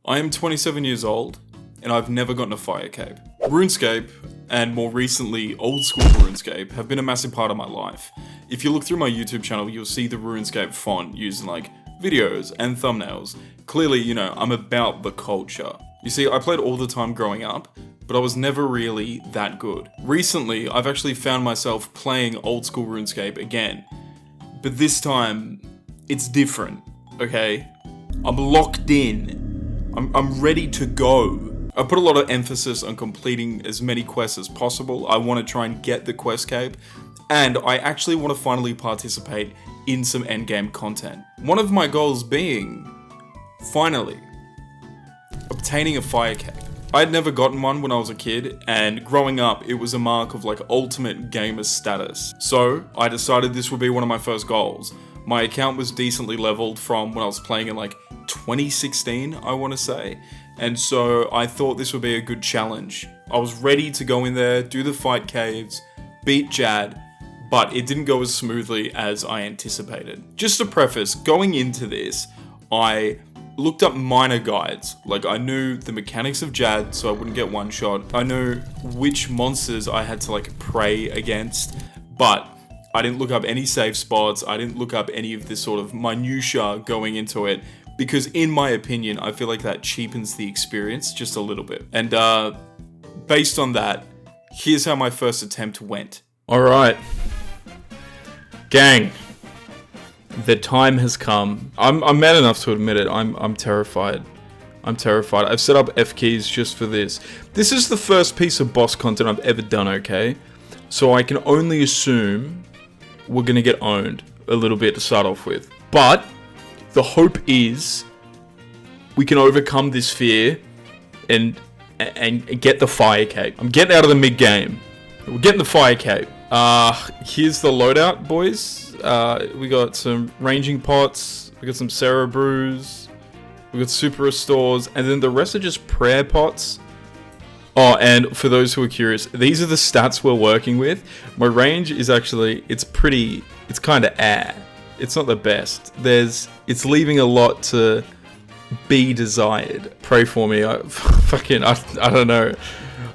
I am 27 years old, and I've never gotten a fire cape. Runescape, and more recently old school Runescape, have been a massive part of my life. If you look through my YouTube channel, you'll see the Runescape font used in like videos and thumbnails. Clearly, I'm about the culture. You see, I played all the time growing up, but I was never really that good. Recently, I've actually found myself playing old school Runescape again, but this time, it's different, okay? I'm locked in. I'm ready to go. I put a lot of emphasis on completing as many quests as possible. I want to try and get the quest cape, and I actually want to finally participate in some endgame content. One of my goals being, finally, obtaining a fire cape. I had never gotten one when I was a kid, and growing up, it was a mark of like ultimate gamer status. So I decided this would be one of my first goals. My account was decently leveled from when I was playing in like 2016, I want to say. And so I thought this would be a good challenge. I was ready to go in there, do the fight caves, beat Jad, but it didn't go as smoothly as I anticipated. Just to preface, going into this, I looked up minor guides. Like, I knew the mechanics of Jad, so I wouldn't get one shot. I knew which monsters I had to like pray against, but I didn't look up any save spots. I didn't look up any of this sort of minutia going into it, because in my opinion, I feel like that cheapens the experience just a little bit. And based on that, here's how my first attempt went. All right, gang, the time has come. I'm mad enough to admit it. I'm terrified. I'm terrified. I've set up F keys just for this. This is the first piece of boss content I've ever done, okay? So I can only assume we're gonna get owned a little bit to start off with. But the hope is we can overcome this fear and get the fire cape. I'm getting out of the mid game. We're getting the fire cape. Here's the loadout, boys. We got some ranging pots. We got some Sarah brews. We got super restores, and then the rest are just prayer pots. Oh, and for those who are curious, these are the stats we're working with. My range is actually, it's kind of air. It's not the best. It's leaving a lot to be desired. Pray for me. I don't know.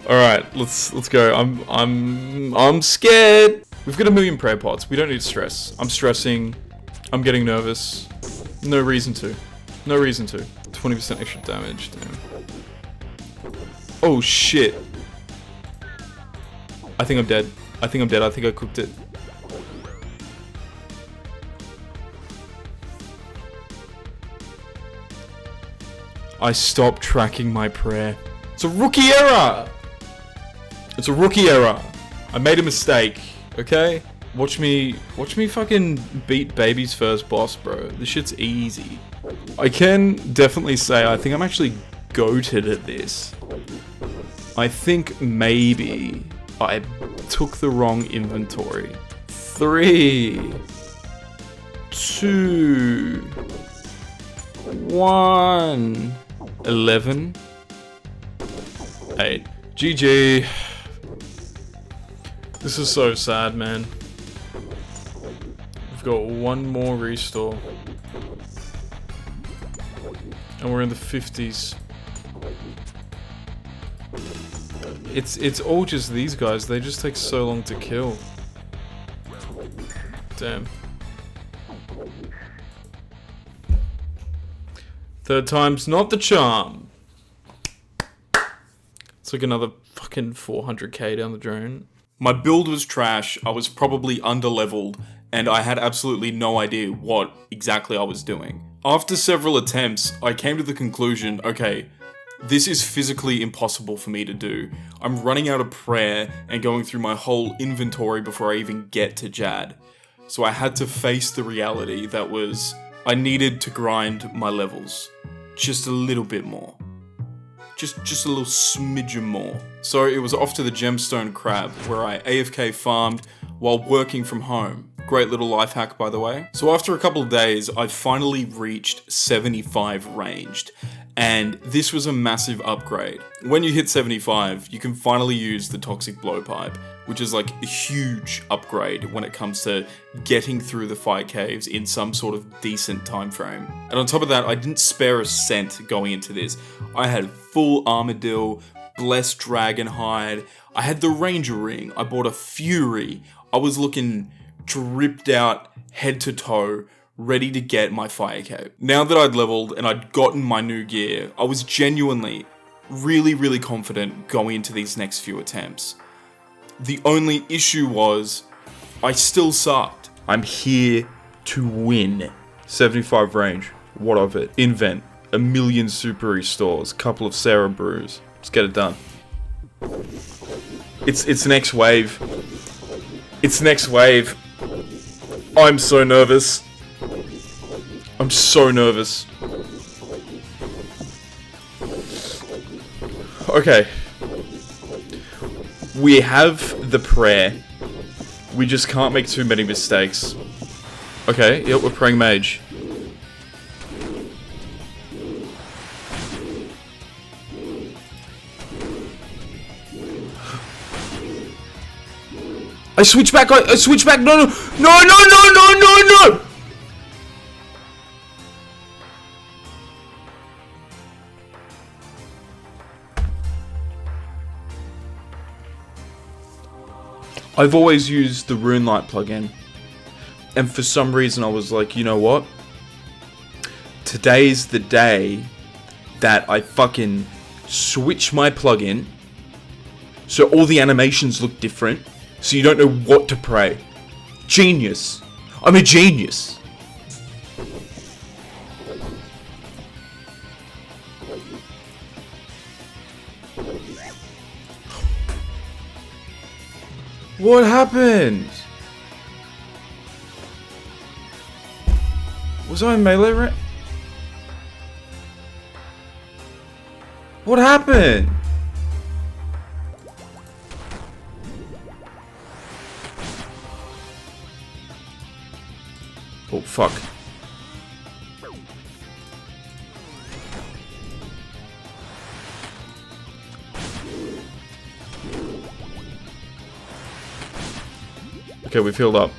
All right, let's go. I'm scared. We've got 1 million prayer pots. We don't need stress. I'm stressing. I'm getting nervous. No reason to. 20% extra damage. Damn. Oh shit. I think I'm dead. I think I cooked it. I stopped tracking my prayer. It's a rookie error! I made a mistake, okay? Watch me fucking beat baby's first boss, bro. This shit's easy. I can definitely say I think I'm actually goated at this. I think maybe I took the wrong inventory. 3, 2, 1, 11, 8. GG. This is so sad, man. We've got one more restore. And we're in the 50s. It's all just these guys. They just take so long to kill. Damn. Third time's not the charm. It's like another fucking 400k down the drain. My build was trash. I was probably underleveled, and I had absolutely no idea what exactly I was doing. After several attempts, I came to the conclusion, okay, this is physically impossible for me to do. I'm running out of prayer and going through my whole inventory before I even get to Jad. So I had to face the reality that was, I needed to grind my levels just a little bit more. Just a little smidgen more. So it was off to the Gemstone Crab, where I AFK farmed while working from home. Great little life hack, by the way. So after a couple of days, I finally reached 75 ranged, and this was a massive upgrade. When you hit 75, you can finally use the Toxic Blowpipe, which is like a huge upgrade when it comes to getting through the fire caves in some sort of decent time frame. And on top of that, I didn't spare a cent going into this. I had full Armadillo, blessed Dragonhide, I had the Ranger Ring, I bought a Fury, I was looking dripped out head to toe, ready to get my fire cape. Now that I'd leveled and I'd gotten my new gear, I was genuinely really confident going into these next few attempts. The only issue was, I still sucked. I'm here to win. 75 range, what of it? Invent, a million super restores, couple of Sarah brews. Let's get it done. It's next wave. It's next wave. I'm so nervous. I'm so nervous. Okay. We have the prayer. We just can't make too many mistakes. Okay, yep, we're praying mage. I switch back, I switch back, no! I've always used the Runelight plugin, and for some reason I was like, you know what? Today's the day that I fucking switch my plugin so all the animations look different, so you don't know what to pray. Genius. I'm a genius. What happened? Was I in melee range? What happened? Oh, fuck. Okay, we've healed up.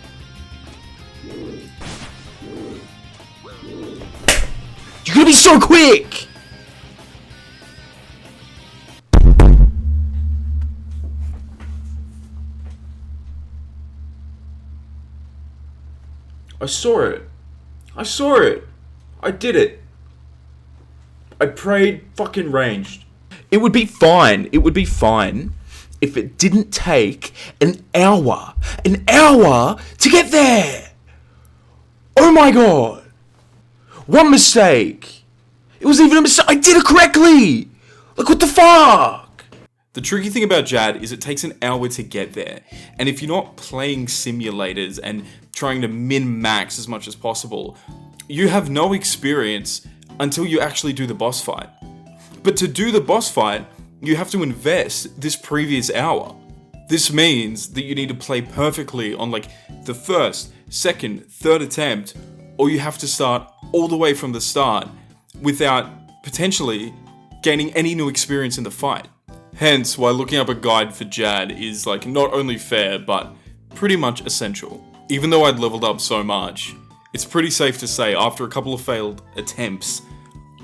You're gonna be so quick! I saw it. I saw it. I did it. I prayed fucking ranged. It would be fine. It would be fine if it didn't take an hour to get there. Oh my god. One mistake. It was even a mistake. I did it correctly. Like, what the fuck? The tricky thing about Jad is it takes an hour to get there. And if you're not playing simulators and trying to min-max as much as possible, you have no experience until you actually do the boss fight. But to do the boss fight, you have to invest this previous hour. This means that you need to play perfectly on like the first, second, third attempt, or you have to start all the way from the start without potentially gaining any new experience in the fight. Hence why looking up a guide for Jad is like not only fair, but pretty much essential. Even though I'd leveled up so much, it's pretty safe to say after a couple of failed attempts,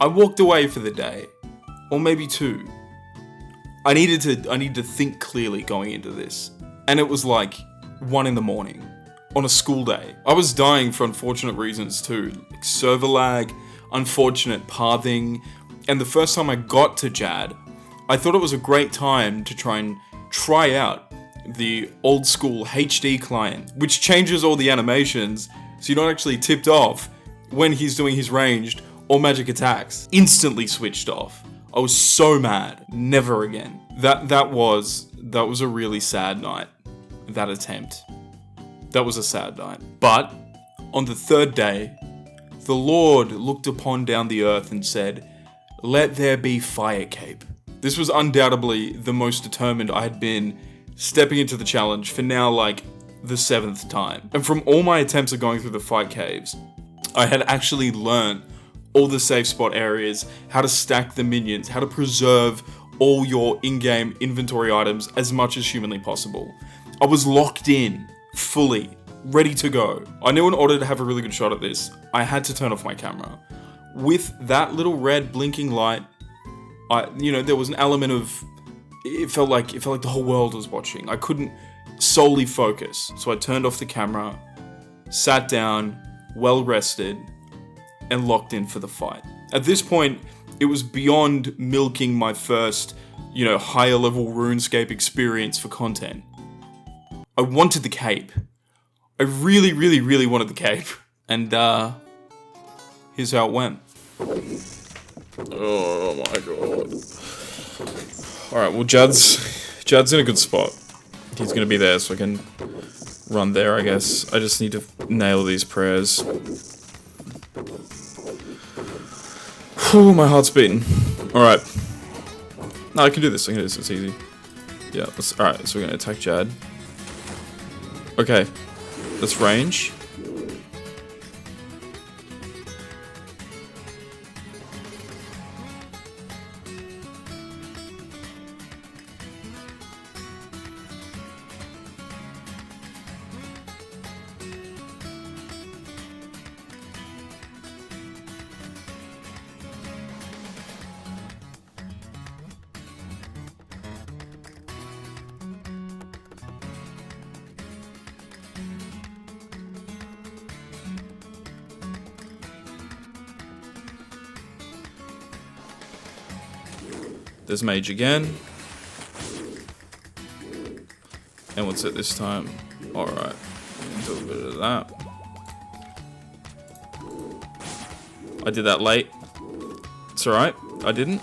I walked away for the day. Or maybe two. I needed to think clearly going into this. And it was like 1 a.m. on a school day. I was dying for unfortunate reasons too, like server lag, unfortunate pathing, and the first time I got to Jad, I thought it was a great time to try out the old school HD client, which changes all the animations so you're not actually tipped off when he's doing his ranged or magic attacks. Instantly switched off. I was so mad. Never again. That was a really sad night. That attempt. That was a sad night. But on the third day, the Lord looked upon down the earth and said, "Let there be fire cape." This was undoubtedly the most determined I had been stepping into the challenge for now like the 7th time. And from all my attempts of going through the fight caves, I had actually learned all the safe spot areas, how to stack the minions, how to preserve all your in-game inventory items as much as humanly possible. I was locked in, fully, ready to go. I knew in order to have a really good shot at this, I had to turn off my camera. With that little red blinking light, there was an element of, it felt like the whole world was watching. I couldn't solely focus. So I turned off the camera, sat down, well rested, and locked in for the fight. At this point, it was beyond milking my first, higher level RuneScape experience for content. I wanted the cape. I really, really, really wanted the cape. And, here's how it went. Oh my god. Alright, well Jad's in a good spot. He's gonna be there so I can run there, I guess. I just need to nail these prayers. Whew, my heart's beating. Alright. No, I can do this, it's easy. Yeah, alright, so we're gonna attack Jad. Okay. Let's range. There's mage again. And what's it this time? Alright. Do a bit of that. I did that late. It's alright. I didn't.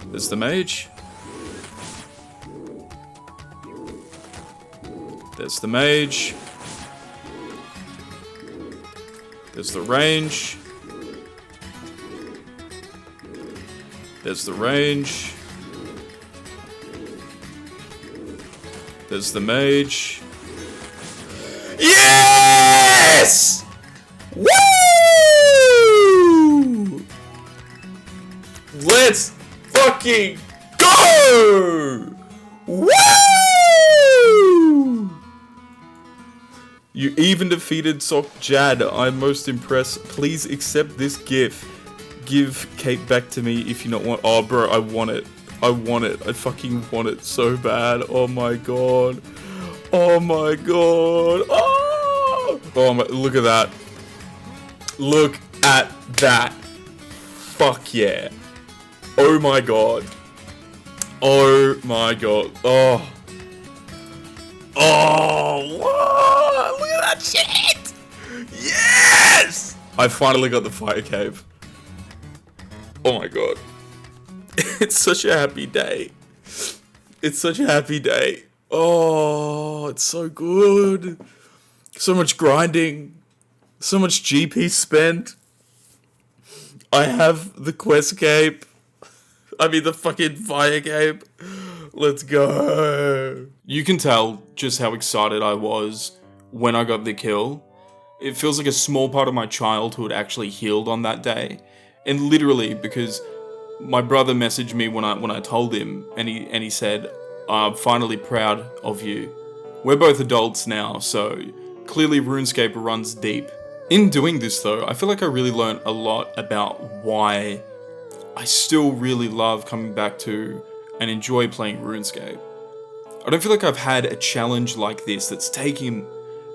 There's the mage. There's the mage. There's the range. There's the range. There's the mage. Yes! Woo! Let's fucking go! Woo! You even defeated Sock Jad. I'm most impressed. Please accept this gift. Give Kate back to me if you not want. Oh, bro, I want it. I want it. I fucking want it so bad. Oh my god. Oh my god. Oh, oh my. Look at that. Look at that. Fuck yeah. Oh my god. Oh my god. Oh. Oh. What? Look at that shit. Yes. I finally got the fire cave. Oh my god. It's such a happy day. It's such a happy day. Oh, it's so good. So much grinding. So much GP spent. I have the quest cape. I mean the fucking fire cape. Let's go. You can tell just how excited I was when I got the kill. It feels like a small part of my childhood actually healed on that day. And literally, because my brother messaged me when I told him, and he said, "I'm finally proud of you." We're both adults now, so clearly RuneScape runs deep. In doing this though, I feel like I really learned a lot about why I still really love coming back to and enjoy playing RuneScape. I don't feel like I've had a challenge like this that's taken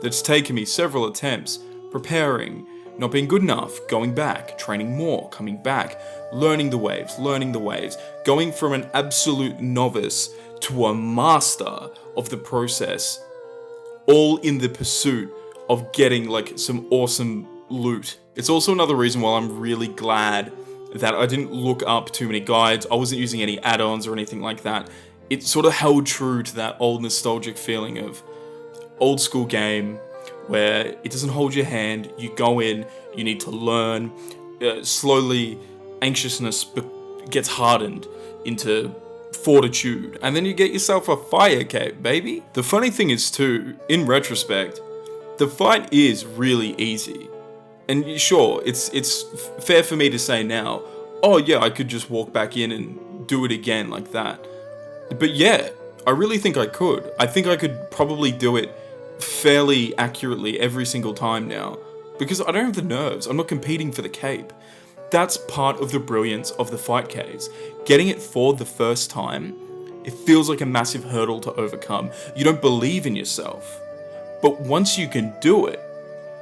me several attempts, preparing, not being good enough, going back, training more, coming back, learning the waves, going from an absolute novice to a master of the process, all in the pursuit of getting like some awesome loot. It's also another reason why I'm really glad that I didn't look up too many guides. I wasn't using any add-ons or anything like that. It sort of held true to that old nostalgic feeling of old school game, where it doesn't hold your hand, you go in, you need to learn, slowly anxiousness gets hardened into fortitude, and then you get yourself a fire cape, baby. The funny thing is too, in retrospect, the fight is really easy. And sure, it's fair for me to say now, oh yeah, I could just walk back in and do it again like that. But yeah, I really think I could. I think I could probably do it fairly accurately every single time now, because I don't have the nerves. I'm not competing for the cape. That's part of the brilliance of the fight Ks. Getting it for the first time, it feels like a massive hurdle to overcome. You don't believe in yourself. But once you can do it,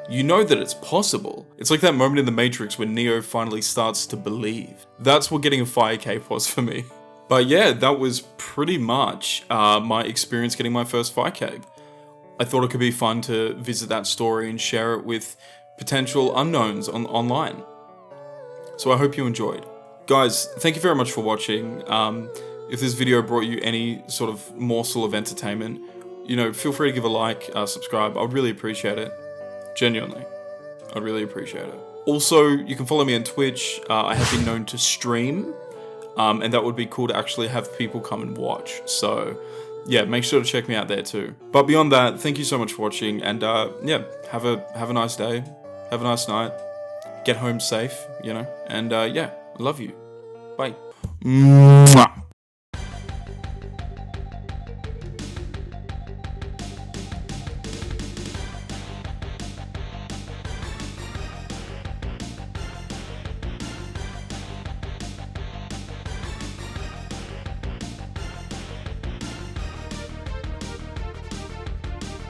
you know that it's possible. It's like that moment in The Matrix when Neo finally starts to believe. That's what getting a fire cape was for me. But yeah, that was pretty much my experience getting my first fire cape. I thought it could be fun to visit that story and share it with potential unknowns online. So I hope you enjoyed. Guys, thank you very much for watching. If this video brought you any sort of morsel of entertainment, you know, feel free to give a like, subscribe. I'd really appreciate it. Genuinely. I'd really appreciate it. Also, you can follow me on Twitch. I have been known to stream, and that would be cool to actually have people come and watch. So yeah, make sure to check me out there too. But beyond that, thank you so much for watching, and yeah, have a nice day, have a nice night, get home safe, you know, and yeah, I love you. Bye. Mwah.